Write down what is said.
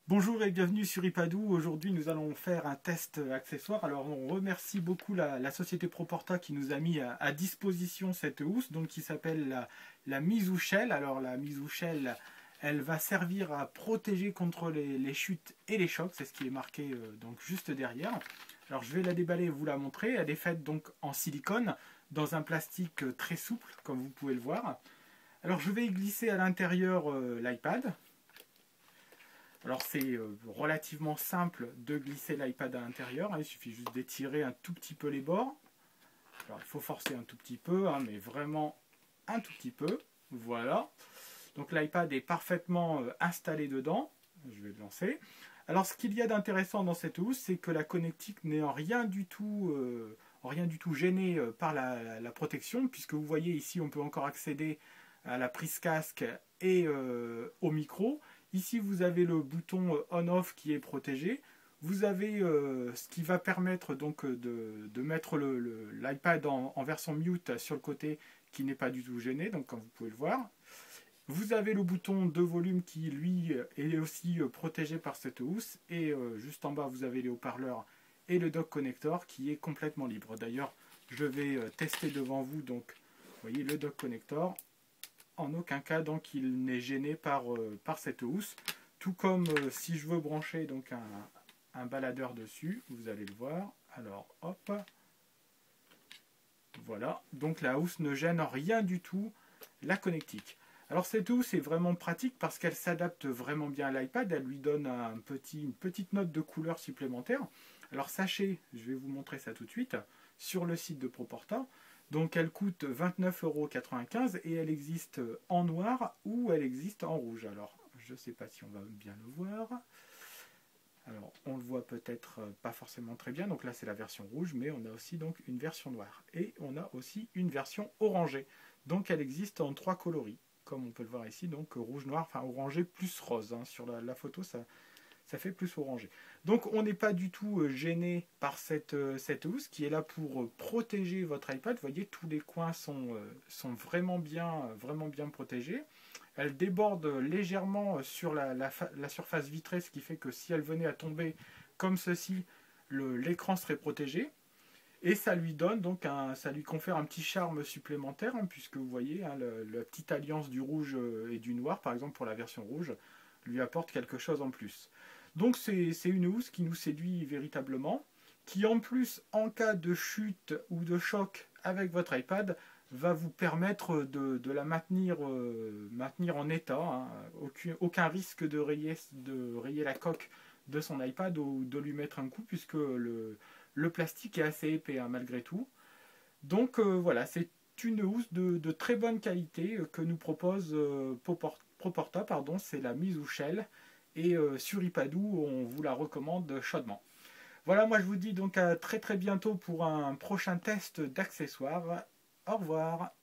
Bonjour et bienvenue sur iPadou. Aujourd'hui, nous allons faire un test accessoire. Alors, on remercie beaucoup la société Proporta qui nous a mis à disposition cette housse, donc qui s'appelle la Mizou Shell. Alors, la Mizou Shell, elle va servir à protéger contre les chutes et les chocs. C'est ce qui est marqué donc juste derrière. Alors, je vais la déballer et vous la montrer. Elle est faite donc en silicone dans un plastique très souple, comme vous pouvez le voir. Alors, je vais y glisser à l'intérieur l'iPad. Alors c'est relativement simple de glisser l'iPad à l'intérieur, hein, il suffit juste d'étirer un tout petit peu les bords. Alors il faut forcer un tout petit peu, hein, mais vraiment un tout petit peu. Voilà. Donc l'iPad est parfaitement installé dedans. Je vais le lancer. Alors ce qu'il y a d'intéressant dans cette housse, c'est que la connectique n'est en rien du tout gênée par la protection, puisque vous voyez ici on peut encore accéder à la prise casque et au micro. Ici, vous avez le bouton on-off qui est protégé. Vous avez ce qui va permettre donc de mettre l'iPad en version mute sur le côté qui n'est pas du tout gêné, donc comme vous pouvez le voir. Vous avez le bouton de volume qui, lui, est aussi protégé par cette housse. Et juste en bas, vous avez les haut-parleurs et le dock connector qui est complètement libre. D'ailleurs, je vais tester devant vous, donc, vous voyez le dock connector. En aucun cas donc il n'est gêné par cette housse, tout comme si je veux brancher donc un baladeur dessus, vous allez le voir. Alors hop, voilà, donc la housse ne gêne rien du tout la connectique. Alors cette housse est vraiment pratique parce qu'elle s'adapte vraiment bien à l'iPad, elle lui donne une petite note de couleur supplémentaire. Alors sachez, je vais vous montrer ça tout de suite, sur le site de Proporta, donc elle coûte 29,95 € et elle existe en noir ou elle existe en rouge. Alors je ne sais pas si on va bien le voir. Alors on le voit peut-être pas forcément très bien, donc là c'est la version rouge, mais on a aussi donc une version noire. Et on a aussi une version orangée. Donc elle existe en trois coloris, comme on peut le voir ici, donc rouge, noir, enfin orangé plus rose. Hein. Sur la photo ça fait plus orangé. Donc on n'est pas du tout gêné par cette housse qui est là pour protéger votre iPad. Vous voyez, tous les coins sont vraiment bien protégés. Elle déborde légèrement sur la surface vitrée, ce qui fait que si elle venait à tomber comme ceci, l'écran serait protégé. Et ça lui donne donc ça lui confère un petit charme supplémentaire, hein, puisque vous voyez, hein, la petite alliance du rouge et du noir, par exemple pour la version rouge, lui apporte quelque chose en plus. Donc c'est une housse qui nous séduit véritablement, qui en plus, en cas de chute ou de choc avec votre iPad, va vous permettre de la maintenir en état. Hein. Aucun risque de rayer la coque de son iPad ou de lui mettre un coup, puisque le plastique est assez épais, hein, malgré tout. Donc voilà, c'est une housse de très bonne qualité que nous propose Proporta, pardon, c'est la Mizou Shell. Et sur iPadou, on vous la recommande chaudement. Voilà, moi je vous dis donc à très bientôt pour un prochain test d'accessoires. Au revoir.